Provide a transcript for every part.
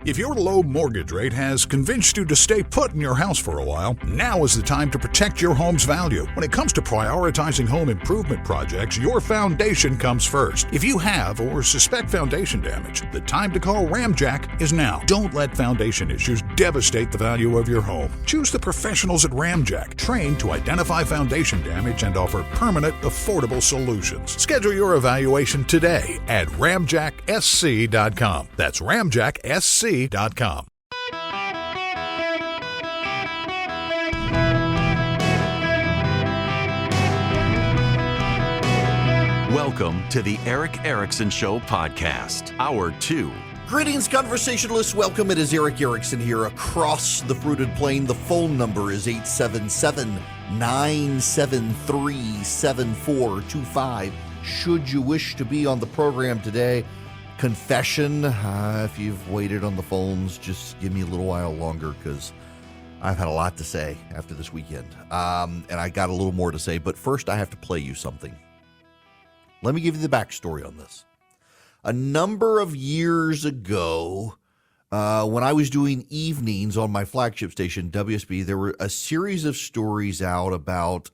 If your low mortgage rate has convinced you to stay put in your house for a while, now is the time to protect your home's value. When it comes to prioritizing home improvement projects, your foundation comes first. If you have or suspect foundation damage, the time to call Ramjack is now. Don't let foundation issues devastate the value of your home. Choose the professionals at Ramjack, trained to identify foundation damage and offer permanent, affordable solutions. Schedule your evaluation today at ramjacksc.com. That's ramjacksc.com. Welcome to the Eric Erickson Show podcast, Hour 2. Greetings, conversationalists. Welcome. It is Eric Erickson here across the fruited plain. The phone number is 877-973-7425. Should you wish to be on the program today, confession, if you've waited on the phones, just give me a little while longer because I've had a lot to say after this weekend. And I got a little more to say, but first I have to play you something. Let me give you the backstory on this. A number of years ago, when I was doing evenings on my flagship station, WSB, there were a series of stories out about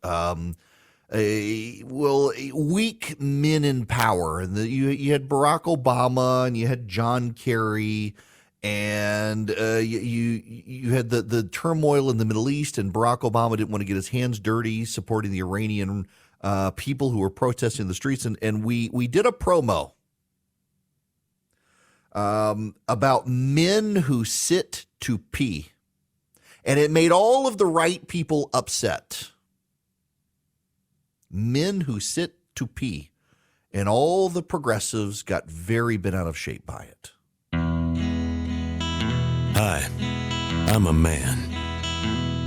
weak men in power. And you had Barack Obama and you had John Kerry, and you had the turmoil in the Middle East, and Barack Obama didn't want to get his hands dirty supporting the Iranian people who were protesting in the streets. And we did a promo about men who sit to pee. And it made all of the right people upset. Men who sit to pee. And all the progressives got very bent out of shape by it. Hi, I'm a man.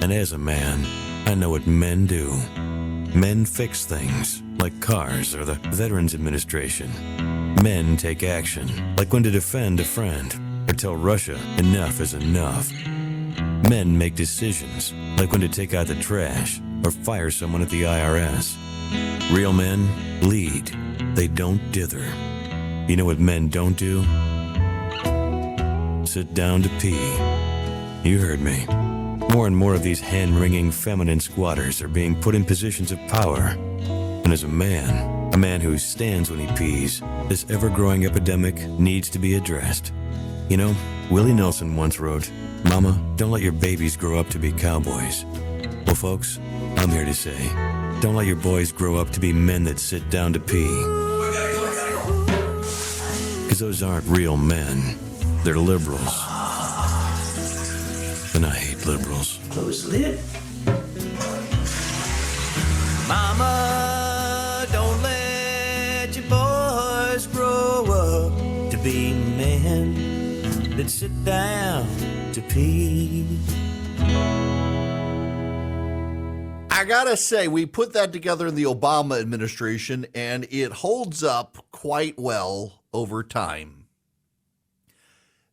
And as a man, I know what men do. Men fix things, like cars or the Veterans Administration. Men take action, like when to defend a friend or tell Russia enough is enough. Men make decisions, like when to take out the trash or fire someone at the IRS. Real men lead. They don't dither. You know what men don't do? Sit down to pee. You heard me. More and more of these hand-wringing feminine squatters are being put in positions of power. And as a man who stands when he pees, this ever-growing epidemic needs to be addressed. You know, Willie Nelson once wrote, "Mama, don't let your babies grow up to be cowboys." Well, folks, I'm here to say, don't let your boys grow up to be men that sit down to pee. Because those aren't real men. They're liberals. And I hate liberals. Close the lid. Mama, don't let your boys grow up to be men that sit down to pee. I gotta say, we put that together in the Obama administration, and it holds up quite well over time.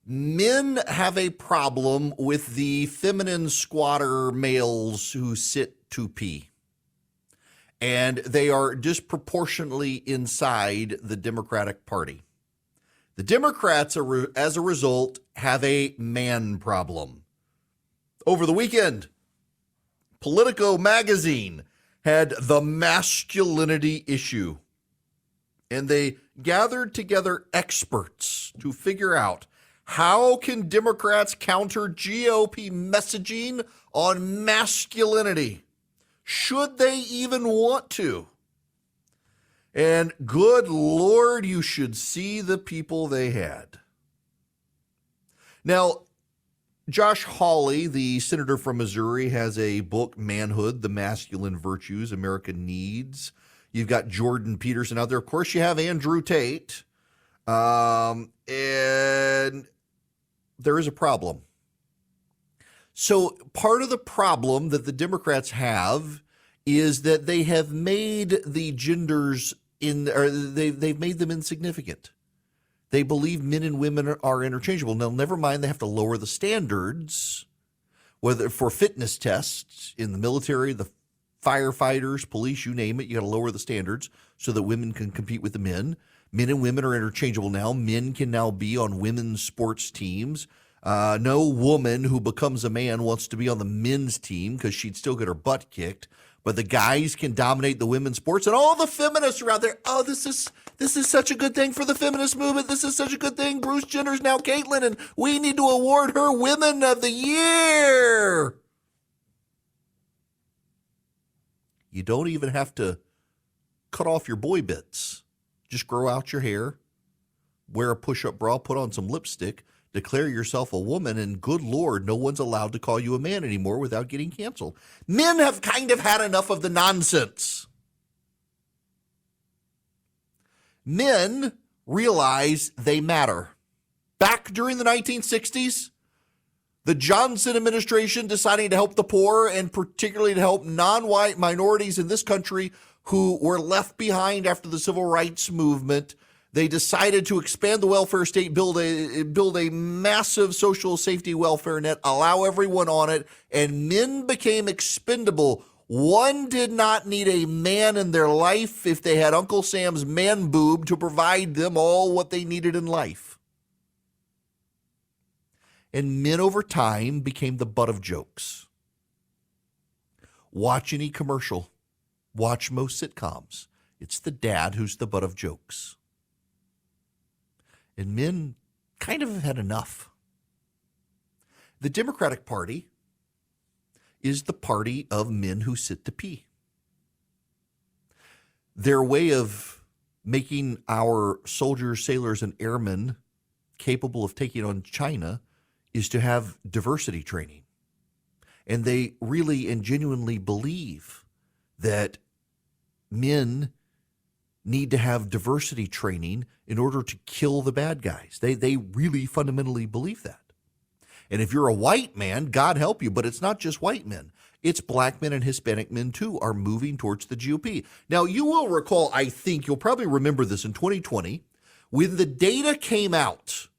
Men have a problem with the feminine squatter males who sit to pee. And they are disproportionately inside the Democratic Party. The Democrats, as a result, have a man problem. Over the weekend, Politico magazine had the masculinity issue. And they gathered together experts to figure out, how can Democrats counter GOP messaging on masculinity? Should they even want to? And good Lord, you should see the people they had. Now, Josh Hawley, the senator from Missouri, has a book, Manhood, The Masculine Virtues America Needs. You've got Jordan Peterson out there. Of course, you have Andrew Tate. And there is a problem. So part of the problem that the Democrats have is that they have made the genders they've made them insignificant. They believe men and women are interchangeable. Now, never mind, they have to lower the standards, whether for fitness tests in the military, the firefighters, police, you name it. You got to lower the standards so that women can compete with the men. Men and women are interchangeable now. Men can now be on women's sports teams. No woman who becomes a man wants to be on the men's team because she'd still get her butt kicked. But the guys can dominate the women's sports, and all the feminists are out there. Oh, this is such a good thing for the feminist movement. This is such a good thing. Bruce Jenner's now Caitlyn, and we need to award her Women of the Year. You don't even have to cut off your boy bits. Just grow out your hair, wear a push-up bra, put on some lipstick, declare yourself a woman, and good Lord, no one's allowed to call you a man anymore without getting canceled. Men have kind of had enough of the nonsense. Men realize they matter. Back during the 1960s, the Johnson administration deciding to help the poor and particularly to help non-white minorities in this country who were left behind after the civil rights movement. They decided to expand the welfare state, build a massive social safety welfare net, allow everyone on it, and men became expendable. One did not need a man in their life if they had Uncle Sam's man boob to provide them all what they needed in life. And men over time became the butt of jokes. Watch any commercial. Watch most sitcoms. It's the dad who's the butt of jokes. And men kind of have had enough. The Democratic Party is the party of men who sit to pee. Their way of making our soldiers, sailors, and airmen capable of taking on China is to have diversity training. And they really and genuinely believe that men need to have diversity training in order to kill the bad guys. They really fundamentally believe that. And if you're a white man, God help you, but it's not just white men. It's black men and Hispanic men, too, are moving towards the GOP. Now, you will recall, I think, you'll probably remember this in 2020, when the data came out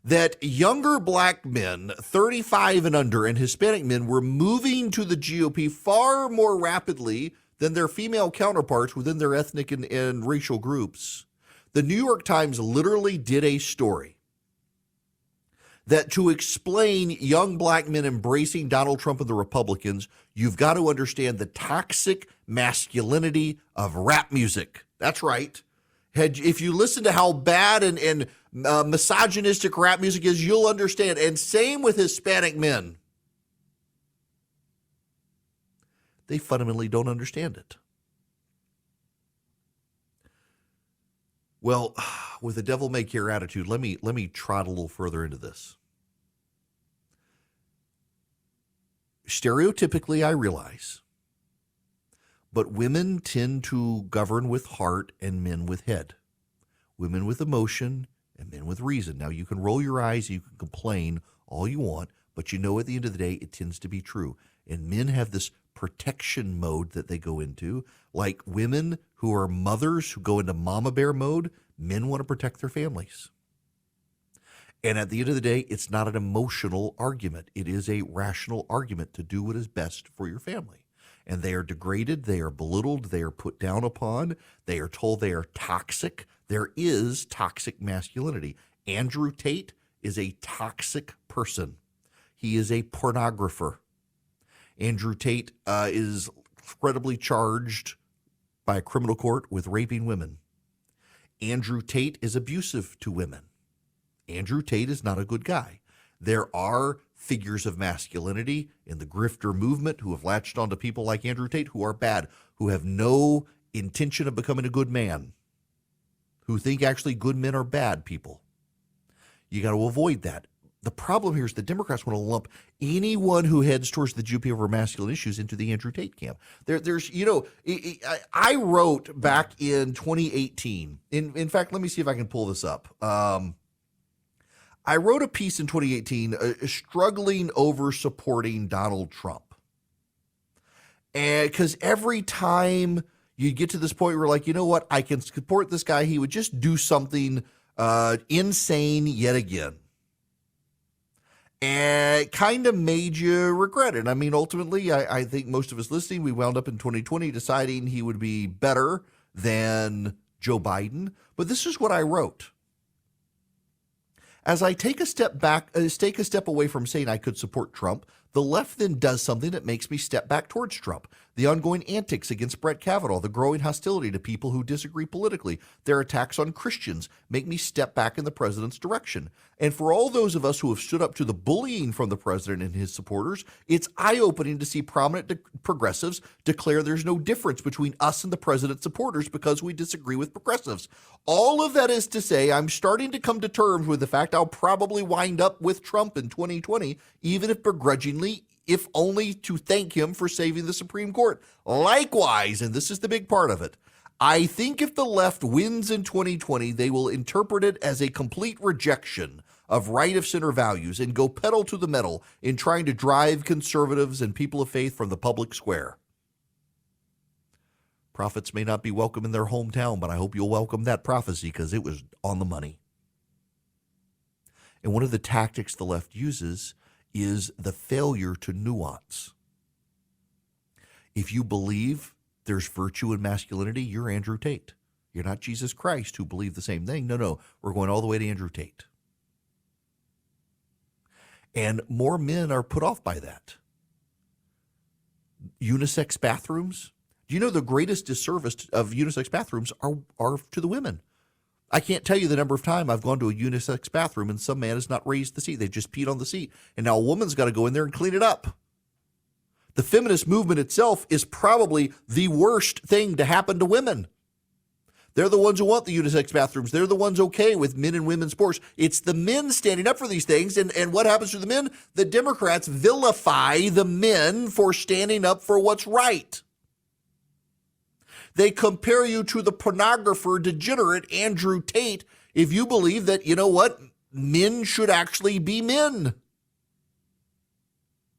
that younger black men, 35 and under, and Hispanic men were moving to the GOP far more rapidly than their female counterparts within their ethnic and racial groups. The New York Times literally did a story that to explain young black men embracing Donald Trump and the Republicans, you've got to understand the toxic masculinity of rap music. That's right. If you listen to how bad and misogynistic rap music is, you'll understand. And same with Hispanic men. They fundamentally don't understand it. Well, with a devil may care attitude, let me trot a little further into this. Stereotypically, I realize, but women tend to govern with heart and men with head. Women with emotion and men with reason. Now, you can roll your eyes, you can complain all you want, but you know at the end of the day, it tends to be true. And men have this protection mode that they go into. Like women who are mothers who go into mama bear mode, men want to protect their families. And at the end of the day, it's not an emotional argument. It is a rational argument to do what is best for your family. And they are degraded, they are belittled, they are put down upon, they are told they are toxic. There is toxic masculinity. Andrew Tate is a toxic person. He is a pornographer. Andrew Tate is credibly charged by a criminal court with raping women. Andrew Tate is abusive to women. Andrew Tate is not a good guy. There are figures of masculinity in the grifter movement who have latched onto people like Andrew Tate who are bad, who have no intention of becoming a good man, who think actually good men are bad people. You got to avoid that. The problem here is the Democrats want to lump anyone who heads towards the GOP over masculine issues into the Andrew Tate camp. I wrote back in 2018. In fact, let me see if I can pull this up. I wrote a piece in 2018 struggling over supporting Donald Trump. And because every time you get to this point where you're like, you know what, I can support this guy. He would just do something insane yet again. And it kind of made you regret it. I mean, ultimately, I think most of us listening, we wound up in 2020 deciding he would be better than Joe Biden. But this is what I wrote. As I take a step back, take a step away from saying I could support Trump, the left then does something that makes me step back towards Trump. The ongoing antics against Brett Kavanaugh, the growing hostility to people who disagree politically, their attacks on Christians make me step back in the president's direction. And for all those of us who have stood up to the bullying from the president and his supporters, it's eye-opening to see prominent progressives declare there's no difference between us and the president's supporters because we disagree with progressives. All of that is to say, I'm starting to come to terms with the fact I'll probably wind up with Trump in 2020, even if begrudgingly, if only to thank him for saving the Supreme Court. Likewise, and this is the big part of it, I think if the left wins in 2020, they will interpret it as a complete rejection of right-of-center values and go pedal to the metal in trying to drive conservatives and people of faith from the public square. Prophets may not be welcome in their hometown, but I hope you'll welcome that prophecy because it was on the money. And one of the tactics the left uses is the failure to nuance. If you believe there's virtue in masculinity, you're Andrew Tate. You're not Jesus Christ who believed the same thing. No, we're going all the way to Andrew Tate. And more men are put off by that. Unisex bathrooms. Do you know the greatest disservice of unisex bathrooms are to the women? I can't tell you the number of times I've gone to a unisex bathroom and some man has not raised the seat. They just peed on the seat. And now a woman's got to go in there and clean it up. The feminist movement itself is probably the worst thing to happen to women. They're the ones who want the unisex bathrooms. They're the ones okay with men and women's sports. It's the men standing up for these things. And what happens to the men? The Democrats vilify the men for standing up for what's right. They compare you to the pornographer degenerate Andrew Tate if you believe that, you know what, men should actually be men.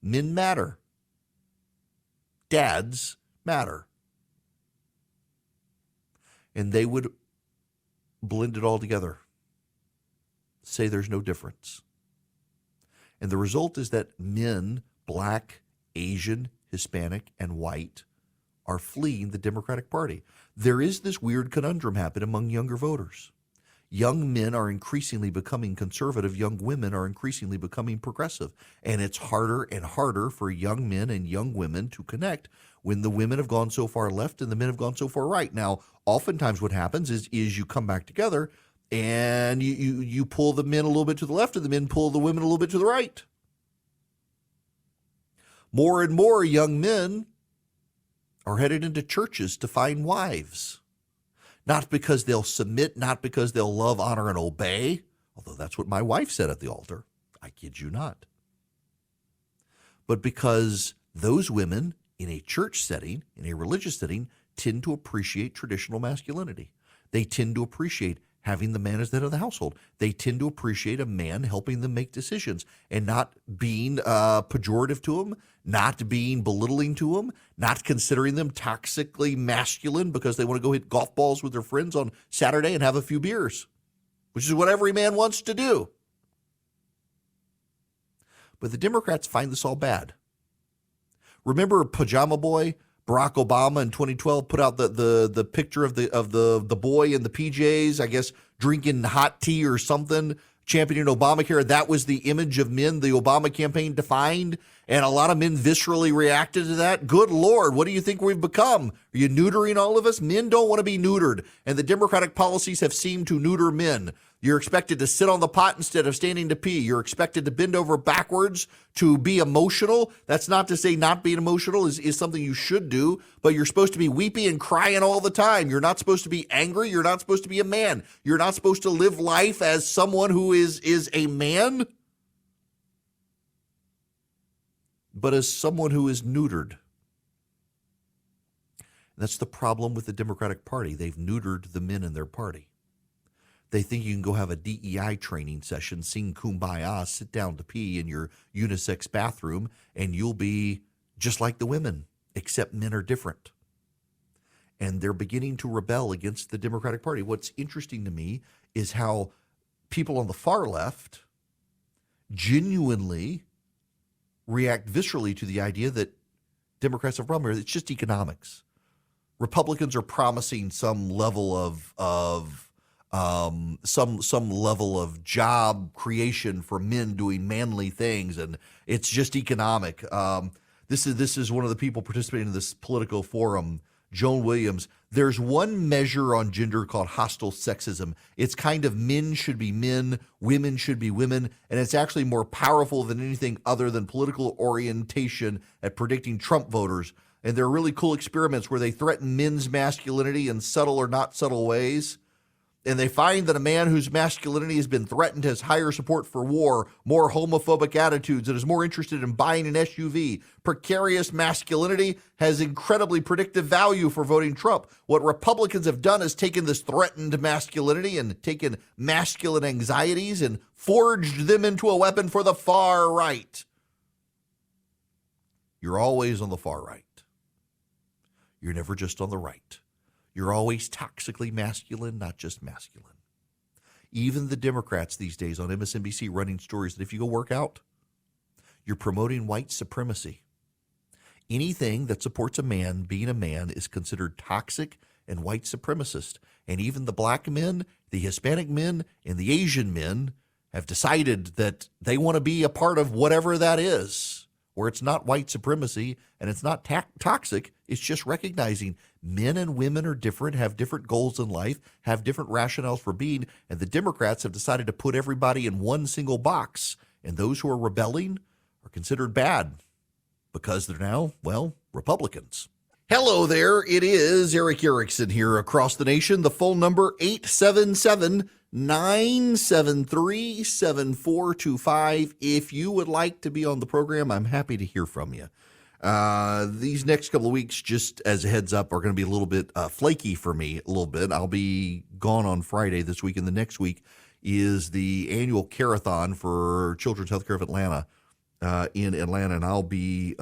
Men matter. Dads matter. And they would blend it all together, say there's no difference. And the result is that men, black, Asian, Hispanic, and white, are fleeing the Democratic Party. There is this weird conundrum happening among younger voters. Young men are increasingly becoming conservative. Young women are increasingly becoming progressive. And it's harder and harder for young men and young women to connect when the women have gone so far left and the men have gone so far right. Now, oftentimes what happens is you come back together and you pull the men a little bit to the left and the men pull the women a little bit to the right. More and more young men are headed into churches to find wives. Not because they'll submit, not because they'll love, honor, and obey, although that's what my wife said at the altar. I kid you not. But because those women in a church setting, in a religious setting, tend to appreciate traditional masculinity. They tend to appreciate having the man as the head of the household. They tend to appreciate a man helping them make decisions and not being pejorative to them, not being belittling to them, not considering them toxically masculine because they want to go hit golf balls with their friends on Saturday and have a few beers, which is what every man wants to do. But the Democrats find this all bad. Remember Pajama Boy? Barack Obama in 2012 put out the picture of the boy in the PJs, I guess drinking hot tea or something, championing Obamacare. That was the image of men the Obama campaign defined, and a lot of men viscerally reacted to that. Good Lord, what do you think we've become? Are you neutering all of us? Men don't want to be neutered, and the Democratic policies have seemed to neuter men. You're expected to sit on the pot instead of standing to pee. You're expected to bend over backwards to be emotional. That's not to say not being emotional is something you should do, but you're supposed to be weepy and crying all the time. You're not supposed to be angry. You're not supposed to be a man. You're not supposed to live life as someone who is a man, but as someone who is neutered. That's the problem with the Democratic Party. They've neutered the men in their party. They think you can go have a DEI training session, sing Kumbaya, sit down to pee in your unisex bathroom, and you'll be just like the women, except men are different. And they're beginning to rebel against the Democratic Party. What's interesting to me is how people on the far left genuinely react viscerally to the idea that Democrats have a problem. It's just economics. Republicans are promising some level of some level of job creation for men doing manly things, and it's just economic. This is one of the people participating in this Politico forum, Joan Williams. There's one measure on gender called hostile sexism. It's kind of men should be men, women should be women, and it's actually more powerful than anything other than political orientation at predicting Trump voters. And there are really cool experiments where they threaten men's masculinity in subtle or not subtle ways. And they find that a man whose masculinity has been threatened has higher support for war, more homophobic attitudes, and is more interested in buying an SUV. Precarious masculinity has incredibly predictive value for voting Trump. What Republicans have done is taken this threatened masculinity and taken masculine anxieties and forged them into a weapon for the far right. You're always on the far right. You're never just on the right. You're always toxically masculine, not just masculine. Even the Democrats these days on MSNBC running stories that if you go work out, you're promoting white supremacy. Anything that supports a man being a man is considered toxic and white supremacist. And even the black men, the Hispanic men, and the Asian men have decided that they want to be a part of whatever that is, where it's not white supremacy and it's not toxic. It's just recognizing men and women are different, have different goals in life, have different rationales for being, and the Democrats have decided to put everybody in one single box, and those who are rebelling are considered bad because they're now, well, Republicans. Hello there, it is Eric Erickson here across the nation. The phone number 877-973-7425. If you would like to be on the program, I'm happy to hear from you. These next couple of weeks, just as a heads up, are going to be a little bit flaky for me a little bit. I'll be gone on Friday this week, and the next week is the annual Care-a-thon for Children's Healthcare of Atlanta in Atlanta, and I'll be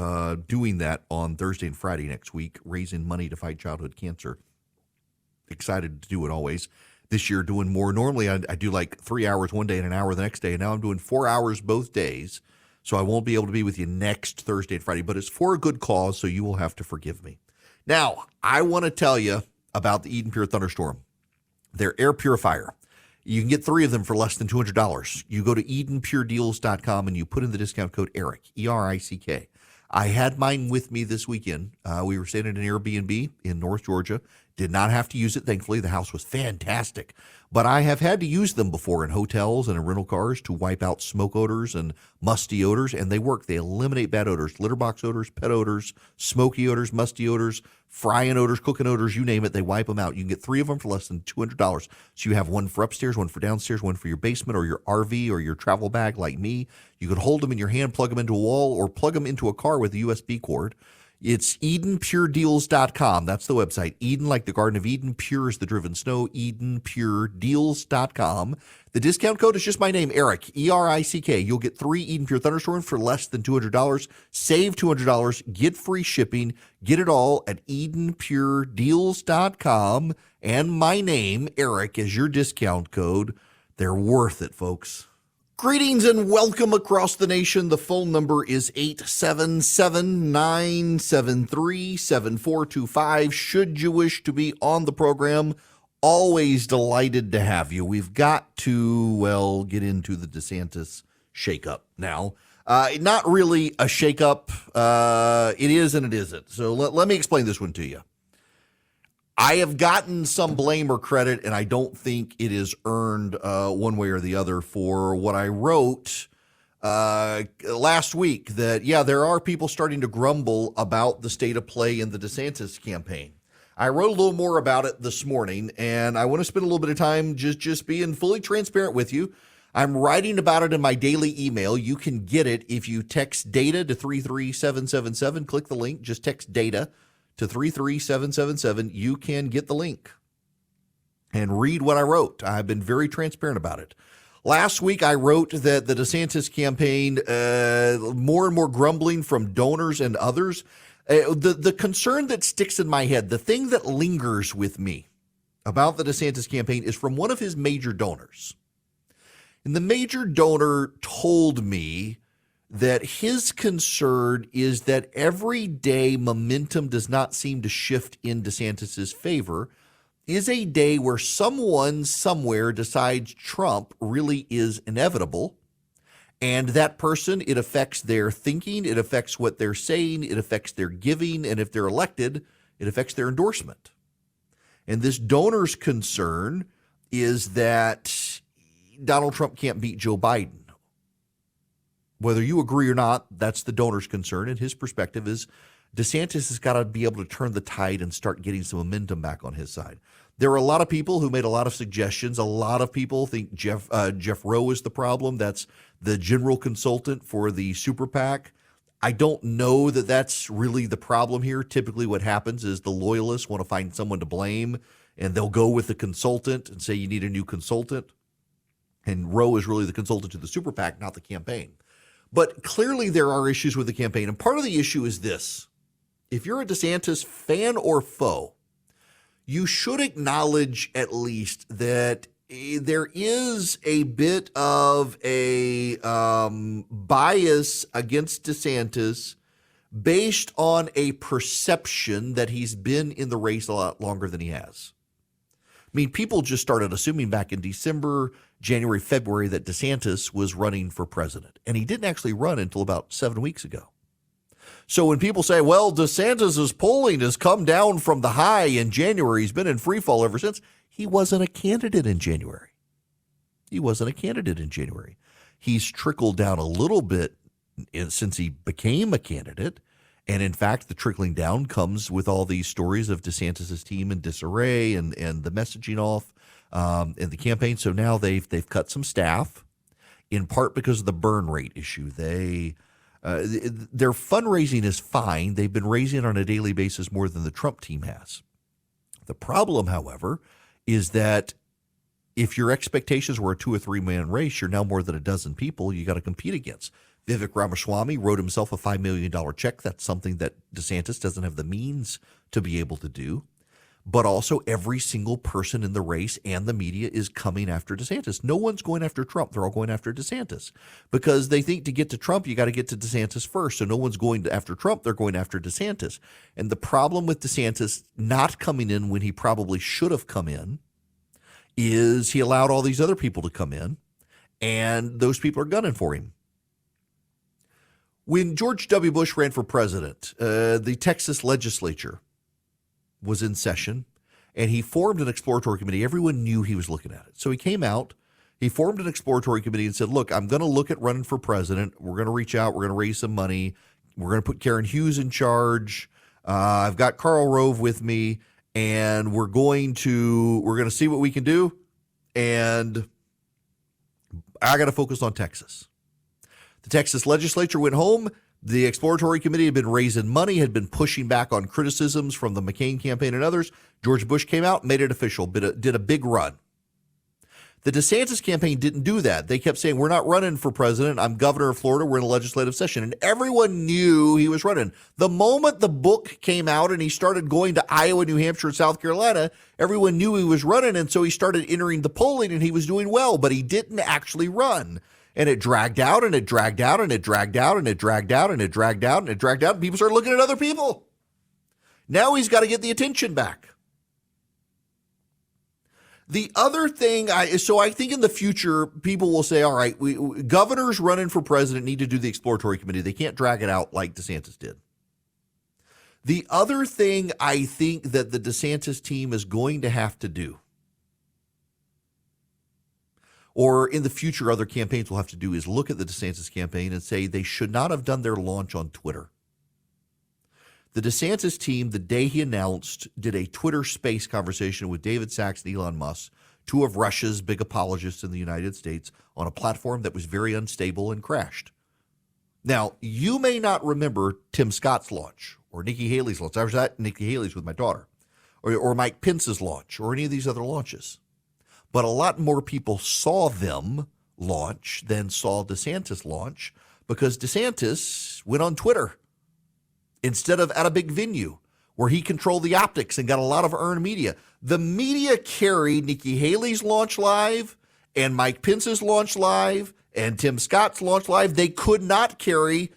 doing that on Thursday and Friday next week, raising money to fight childhood cancer. Excited to do it always. This year doing more. Normally I do like 3 hours one day and an hour the next day, and now I'm doing 4 hours both days. So I won't be able to be with you next Thursday and Friday, but it's for a good cause, so you will have to forgive me. Now, I want to tell you about the Eden Pure Thunderstorm. Their air purifier. You can get 3 of them for less than $200. You go to EdenPureDeals.com and you put in the discount code ERICK, E-R-I-C-K. I had mine with me this weekend. We were staying at an Airbnb in North Georgia. Did not have to use it. Thankfully, the house was fantastic. But I have had to use them before in hotels and in rental cars to wipe out smoke odors and musty odors, and they work. They eliminate bad odors, litter box odors, pet odors, smoky odors, musty odors, frying odors, cooking odors, you name it. They wipe them out. You can get 3 of them for less than $200. So you have one for upstairs, one for downstairs, one for your basement or your RV or your travel bag like me. You can hold them in your hand, plug them into a wall, or plug them into a car with a USB cord. It's EdenPureDeals.com. That's the website. Eden, like the Garden of Eden. Pure is the driven snow. EdenPureDeals.com. The discount code is just my name, Eric, E-R-I-C-K. You'll get 3 Eden Pure Thunderstorms for less than $200. Save $200. Get free shipping. Get it all at EdenPureDeals.com. And my name, Eric, is your discount code. They're worth it, folks. Greetings and welcome across the nation. The phone number is 877-973-7425. Should you wish to be on the program, always delighted to have you. We've got to, well, get into the DeSantis shakeup now. Not really a shakeup. It is and it isn't. So let me explain this one to you. I have gotten some blame or credit, and I don't think it is earned one way or the other for what I wrote last week that, yeah, there are people starting to grumble about the state of play in the DeSantis campaign. I wrote a little more about it this morning, and I want to spend a little bit of time just being fully transparent with you. I'm writing about it in my daily email. You can get it if you text DATA to 33777. Click the link. Just text DATA to 33777. You can get the link and read what I wrote. I've been very transparent about it. Last week, I wrote that the DeSantis campaign, more and more grumbling from donors and others. The concern that sticks in my head, the thing that lingers with me about the DeSantis campaign is from one of his major donors. And the major donor told me that his concern is that every day momentum does not seem to shift in DeSantis's favor, is a day where someone somewhere decides Trump really is inevitable. And that person, it affects their thinking, it affects what they're saying, it affects their giving, and if they're elected, it affects their endorsement. And this donor's concern is that Donald Trump can't beat Joe Biden. Whether you agree or not, that's the donor's concern, and his perspective is DeSantis has got to be able to turn the tide and start getting some momentum back on his side. There are a lot of people who made a lot of suggestions. A lot of people think Jeff Rowe is the problem. That's the general consultant for the super PAC. I don't know that that's really the problem here. Typically what happens is the loyalists want to find someone to blame, and they'll go with the consultant and say you need a new consultant. And Rowe is really the consultant to the super PAC, not the campaign. But clearly there are issues with the campaign. And part of the issue is this. If you're a DeSantis fan or foe, you should acknowledge at least that there is a bit of a bias against DeSantis based on a perception that he's been in the race a lot longer than he has. I mean, people just started assuming back in December, January, February that DeSantis was running for president, and he didn't actually run until about 7 weeks ago. So when people say, well, DeSantis's polling has come down from the high in January, he's been in free fall ever since, he wasn't a candidate in January. He's trickled down a little bit since he became a candidate. And in fact, the trickling down comes with all these stories of DeSantis's team in disarray and the messaging off in the campaign. So now they've cut some staff, in part because of the burn rate issue. Their fundraising is fine. They've been raising on a daily basis more than the Trump team has. The problem, however, is that if your expectations were a 2 or 3 man race, you're now more than a dozen people you got to compete against. Vivek Ramaswamy wrote himself a $5 million check. That's something that DeSantis doesn't have the means to be able to do. But also every single person in the race and the media is coming after DeSantis. No one's going after Trump. They're all going after DeSantis because they think to get to Trump, you got to get to DeSantis first. So no one's going after Trump. They're going after DeSantis. And the problem with DeSantis not coming in when he probably should have come in is he allowed all these other people to come in, and those people are gunning for him. When George W. Bush ran for president, the Texas legislature was in session, and he formed an exploratory committee. Everyone knew he was looking at it. So he came out, he formed an exploratory committee and said, look, I'm going to look at running for president. We're going to reach out. We're going to raise some money. We're going to put Karen Hughes in charge. I've got Karl Rove with me, and we're going to see what we can do. And I got to focus on Texas. The Texas legislature went home. The exploratory committee had been raising money, had been pushing back on criticisms from the McCain campaign and others. George Bush came out, made it official, did a big run. The DeSantis campaign didn't do that. They kept saying, we're not running for president. I'm governor of Florida. We're in a legislative session. And everyone knew he was running. The moment the book came out and he started going to Iowa, New Hampshire, and South Carolina, everyone knew he was running. And so he started entering the polling and he was doing well, but he didn't actually run. And it dragged out and it dragged out and it dragged out and it dragged out and it dragged out and it dragged out. And people started looking at other people. Now he's got to get the attention back. The other thing, I think in the future, people will say, all right, governors running for president need to do the exploratory committee. They can't drag it out like DeSantis did. The other thing I think that the DeSantis team is going to have to do, or in the future other campaigns will have to do, is look at the DeSantis campaign and say they should not have done their launch on Twitter. The DeSantis team, the day he announced, did a Twitter space conversation with David Sachs and Elon Musk, two of Russia's big apologists in the United States, on a platform that was very unstable and crashed. Now, you may not remember Tim Scott's launch or Nikki Haley's launch. I was at Nikki Haley's with my daughter, or Mike Pence's launch, or any of these other launches. But a lot more people saw them launch than saw DeSantis launch because DeSantis went on Twitter instead of at a big venue where he controlled the optics and got a lot of earned media. The media carried Nikki Haley's launch live and Mike Pence's launch live and Tim Scott's launch live. They could not carry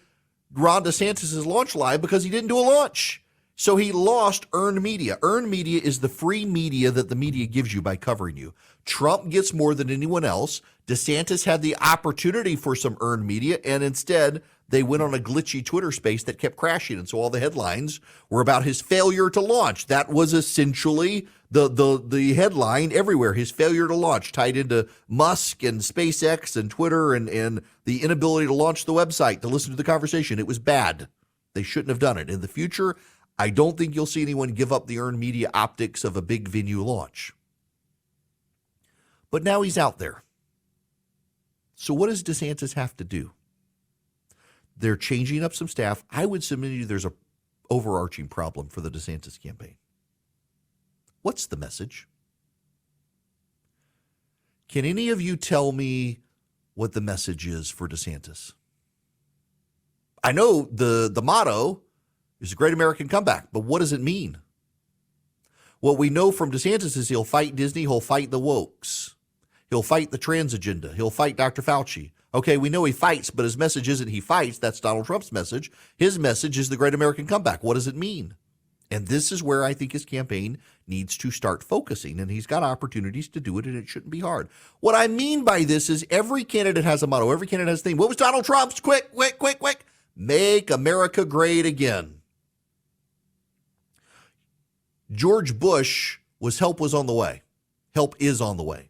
Ron DeSantis' launch live because he didn't do a launch. So he lost earned media. Earned media is the free media that the media gives you by covering you. Trump gets more than anyone else. DeSantis had the opportunity for some earned media, and instead they went on a glitchy Twitter space that kept crashing. And so all the headlines were about his failure to launch. That was essentially the headline everywhere, his failure to launch, tied into Musk and SpaceX and Twitter and the inability to launch the website, to listen to the conversation. It was bad. They shouldn't have done it. In the future, I don't think you'll see anyone give up the earned media optics of a big venue launch. But now he's out there. So what does DeSantis have to do? They're changing up some staff. I would submit to you there's an overarching problem for the DeSantis campaign. What's the message? Can any of you tell me what the message is for DeSantis? I know the motto is a great American comeback, but what does it mean? What we know from DeSantis is he'll fight Disney, he'll fight the wokes, he'll fight the trans agenda, he'll fight Dr. Fauci. Okay, we know he fights, but his message isn't he fights. That's Donald Trump's message. His message is the great American comeback. What does it mean? And this is where I think his campaign needs to start focusing, and he's got opportunities to do it, and it shouldn't be hard. What I mean by this is every candidate has a motto. Every candidate has a theme. What was Donald Trump's? Quick. Make America great again. George Bush was help was on the way. Help is on the way.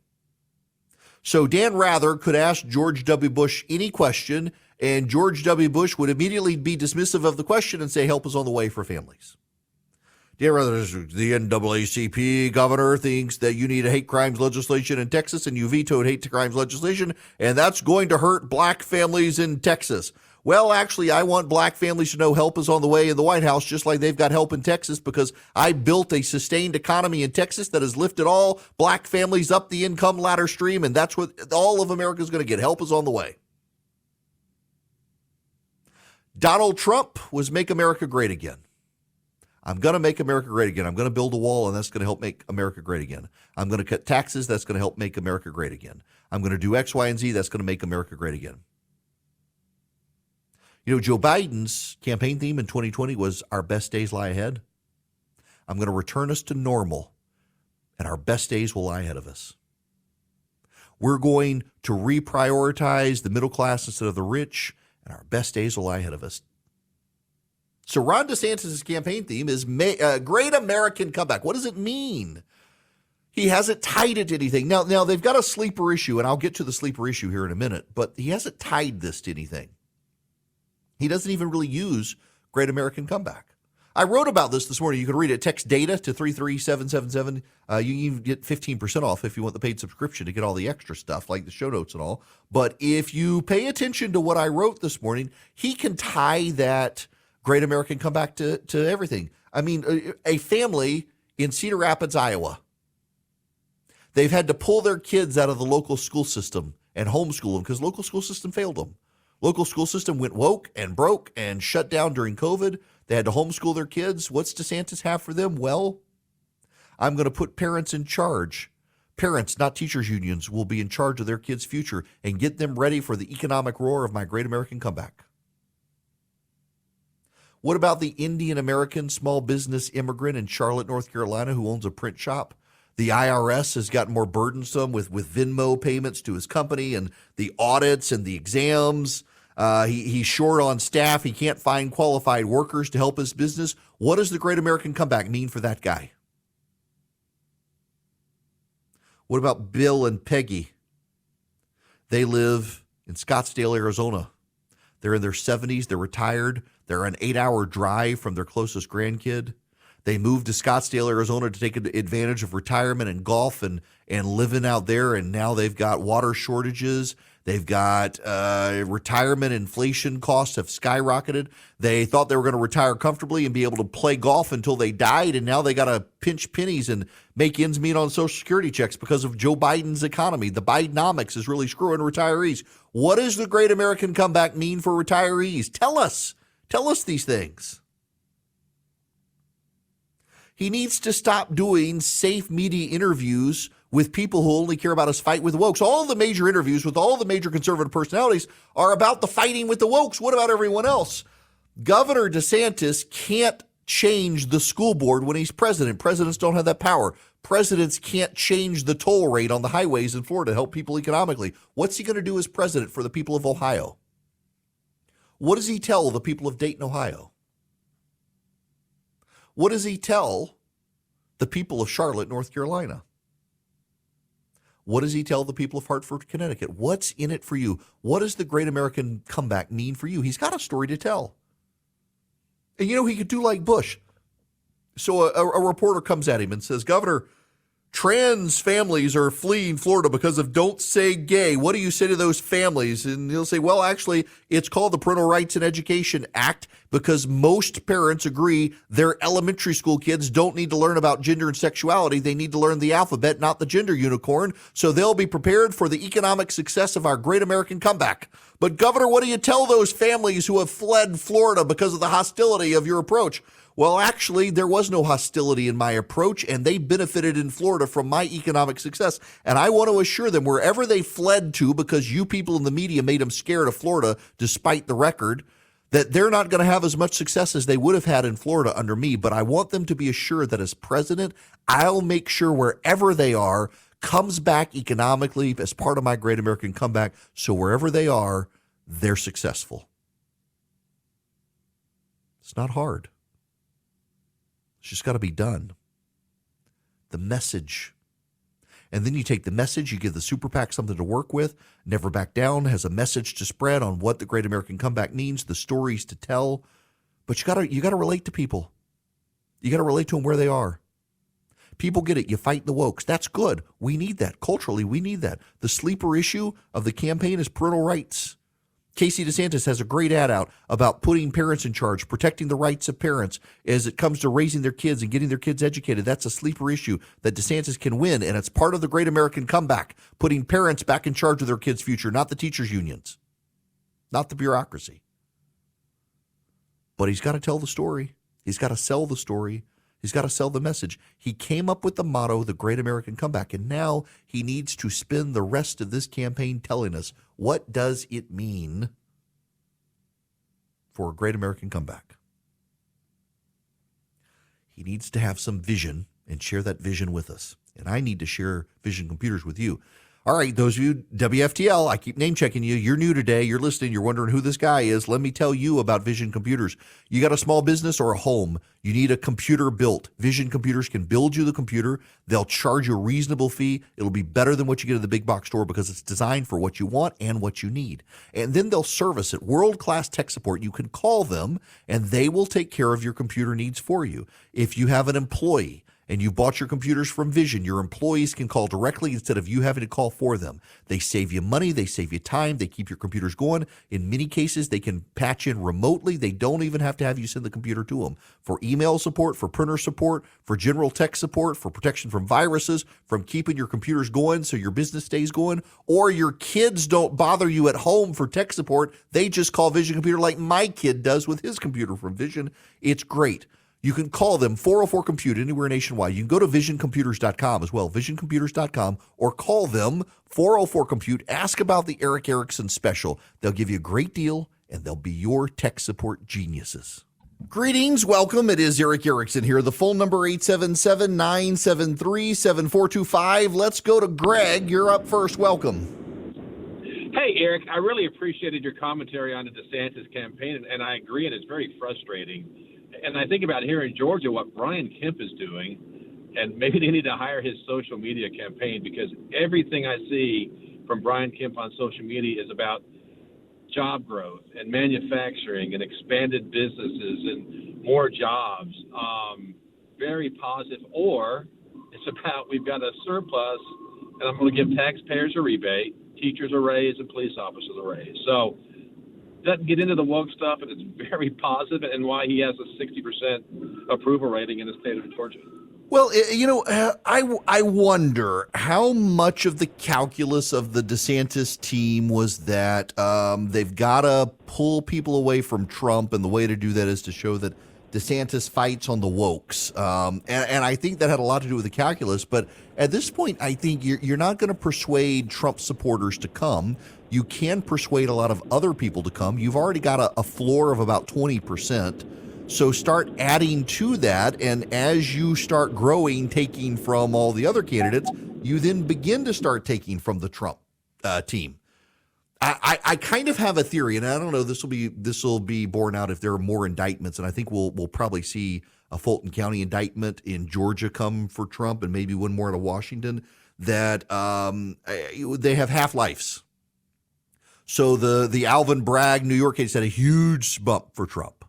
So Dan Rather could ask George W. Bush any question, and George W. Bush would immediately be dismissive of the question and say help is on the way for families. Dan Rather, the NAACP governor thinks that you need a hate crimes legislation in Texas, and you vetoed hate crimes legislation, and that's going to hurt black families in Texas. Well, actually, I want black families to know help is on the way in the White House, just like they've got help in Texas, because I built a sustained economy in Texas that has lifted all black families up the income ladder stream, and that's what all of America is going to get. Help is on the way. Donald Trump was make America great again. I'm going to make America great again. I'm going to build a wall, and that's going to help make America great again. I'm going to cut taxes. That's going to help make America great again. I'm going to do X, Y, and Z. That's going to make America great again. You know, Joe Biden's campaign theme in 2020 was our best days lie ahead. I'm going to return us to normal, and our best days will lie ahead of us. We're going to reprioritize the middle class instead of the rich, and our best days will lie ahead of us. So Ron DeSantis' campaign theme is Great American Comeback. What does it mean? He hasn't tied it to anything. Now they've got a sleeper issue, and I'll get to the sleeper issue here in a minute, but he hasn't tied this to anything. He doesn't even really use Great American Comeback. I wrote about this morning. You can read it. Text DATA to 33777. You can even get 15% off if you want the paid subscription to get all the extra stuff like the show notes and all. But if you pay attention to what I wrote this morning, he can tie that Great American Comeback to everything. I mean, a family in Cedar Rapids, Iowa, they've had to pull their kids out of the local school system and homeschool them because the local school system failed them. Local school system went woke and broke and shut down during COVID. They had to homeschool their kids. What's DeSantis have for them? Well, I'm going to put parents in charge. Parents, not teachers' unions, will be in charge of their kids' future and get them ready for the economic roar of my Great American Comeback. What about the Indian American small business immigrant in Charlotte, North Carolina, who owns a print shop? The IRS has gotten more burdensome with Venmo payments to his company and the audits and the exams. He's short on staff. He can't find qualified workers to help his business. What does the Great American Comeback mean for that guy? What about Bill and Peggy? They live in Scottsdale, Arizona. They're in their 70s. They're retired. They're an 8-hour drive from their closest grandkid. They moved to Scottsdale, Arizona to take advantage of retirement and golf and living out there. And now they've got water shortages. They've got retirement inflation costs have skyrocketed. They thought they were going to retire comfortably and be able to play golf until they died. And now they got to pinch pennies and make ends meet on Social Security checks because of Joe Biden's economy. The Bidenomics is really screwing retirees. What does the Great American Comeback mean for retirees? Tell us these things. He needs to stop doing safe media interviews with people who only care about his fight with the wokes. All the major interviews with all the major conservative personalities are about the fighting with the wokes. What about everyone else? Governor DeSantis can't change the school board when he's president. Presidents don't have that power. Presidents can't change the toll rate on the highways in Florida to help people economically. What's he going to do as president for the people of Ohio? What does he tell the people of Dayton, Ohio? What does he tell the people of Charlotte, North Carolina? What does he tell the people of Hartford, Connecticut? What's in it for you? What does the great American comeback mean for you? He's got a story to tell. And, he could do like Bush. So a reporter comes at him and says, Governor, trans families are fleeing Florida because of Don't Say Gay. What do you say to those families? And he'll say, well, actually, it's called the Parental Rights and Education Act because most parents agree their elementary school kids don't need to learn about gender and sexuality. They need to learn the alphabet, not the gender unicorn. So they'll be prepared for the economic success of our great American comeback. But, Governor, what do you tell those families who have fled Florida because of the hostility of your approach? Well, actually, there was no hostility in my approach, and they benefited in Florida from my economic success. And I want to assure them wherever they fled to because you people in the media made them scared of Florida, despite the record, that they're not going to have as much success as they would have had in Florida under me. But I want them to be assured that as president, I'll make sure wherever they are comes back economically as part of my great American comeback. So wherever they are, they're successful. It's not hard. It's just got to be done. The message. And then you take the message, you give the super PAC something to work with. Never Back Down has a message to spread on what the great American comeback means, the stories to tell. But you got to relate to people. You got to relate to them where they are. People get it. You fight the wokes. That's good. We need that. Culturally, we need that. The sleeper issue of the campaign is parental rights. Casey DeSantis has a great ad out about putting parents in charge, protecting the rights of parents as it comes to raising their kids and getting their kids educated. That's a sleeper issue that DeSantis can win, and it's part of the great American comeback, putting parents back in charge of their kids' future, not the teachers' unions, not the bureaucracy. But he's got to tell the story. He's got to sell the story. He's got to sell the message. He came up with the motto, the great American comeback, and now he needs to spend the rest of this campaign telling us, what does it mean for a great American comeback? He needs to have some vision and share that vision with us. And I need to share Vision Computers with you. All right, those of you, WFTL, I keep name checking you. You're new today. You're listening. You're wondering who this guy is. Let me tell you about Vision Computers. You got a small business or a home. You need a computer built. Vision Computers can build you the computer. They'll charge you a reasonable fee. It'll be better than what you get at the big box store because it's designed for what you want and what you need. And then they'll service it. World-class tech support. You can call them, and they will take care of your computer needs for you. If you have an employee, and you bought your computers from Vision, your employees can call directly instead of you having to call for them. They save you money. They save you time. They keep your computers going. In many cases, they can patch in remotely. They don't even have to have you send the computer to them. For email support, for printer support, for general tech support, for protection from viruses, from keeping your computers going so your business stays going, or your kids don't bother you at home for tech support. They just call Vision Computer like my kid does with his computer from Vision. It's great. You can call them 404-COMPUTE anywhere nationwide. You can go to visioncomputers.com as well, visioncomputers.com, or call them 404-COMPUTE. Ask about the Eric Erickson special. They'll give you a great deal, and they'll be your tech support geniuses. Greetings. Welcome. It is Eric Erickson here. The phone number 877-973-7425. Let's go to Greg. You're up first. Welcome. Hey, Eric. I really appreciated your commentary on the DeSantis campaign, and I agree, and it's very frustrating. And I think about here in Georgia what Brian Kemp is doing, and maybe they need to hire his social media campaign because everything I see from Brian Kemp on social media is about job growth and manufacturing and expanded businesses and more jobs. Very positive. Or it's about we've got a surplus and I'm going to give taxpayers a rebate, teachers a raise, and police officers a raise. So doesn't get into the woke stuff, and it's very positive, and why he has a 60% approval rating in the state of Georgia. Well, I wonder how much of the calculus of the DeSantis team was that they've got to pull people away from Trump, and the way to do that is to show that DeSantis fights on the wokes. And I think that had a lot to do with the calculus. But at this point, I think you're not going to persuade Trump supporters to come. You can persuade a lot of other people to come. You've already got a floor of about 20%. So start adding to that, and as you start growing, taking from all the other candidates, you then begin to start taking from the Trump team. I kind of have a theory, and I don't know, this will be borne out if there are more indictments, and I think we'll probably see a Fulton County indictment in Georgia come for Trump, and maybe one more out of Washington, that they have half-lives. So the Alvin Bragg New York case had a huge bump for Trump.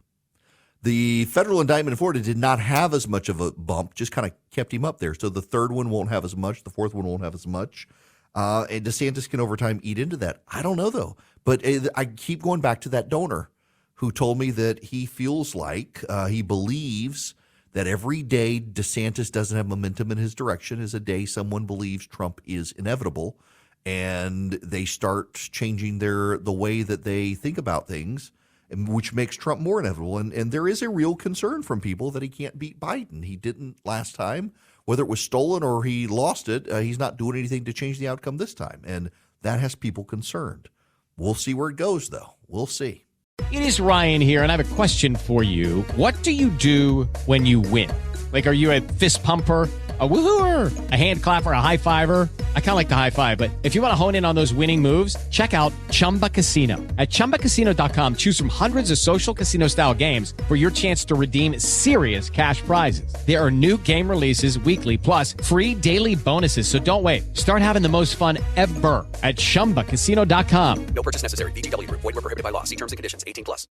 The federal indictment in Florida did not have as much of a bump, just kind of kept him up there. So the third one won't have as much. The fourth one won't have as much. And DeSantis can over time eat into that. I don't know, though. But I keep going back to that donor who told me that he feels like he believes that every day DeSantis doesn't have momentum in his direction is a day someone believes Trump is inevitable, and they start changing the way that they think about things, which makes Trump more inevitable. And there is a real concern from people that he can't beat Biden. He didn't last time. Whether it was stolen or he lost it, he's not doing anything to change the outcome this time. And that has people concerned. We'll see where it goes, though. We'll see. It is Ryan here, and I have a question for you. What do you do when you win? Like, are you a fist pumper, a woo-hooer, a hand clapper, a high fiver? I kind of like the high five, but if you want to hone in on those winning moves, check out Chumba Casino. At ChumbaCasino.com, choose from hundreds of social casino-style games for your chance to redeem serious cash prizes. There are new game releases weekly, plus free daily bonuses, so don't wait. Start having the most fun ever at ChumbaCasino.com. No purchase necessary. VGW Group. Void where prohibited by law. See terms and conditions. 18+.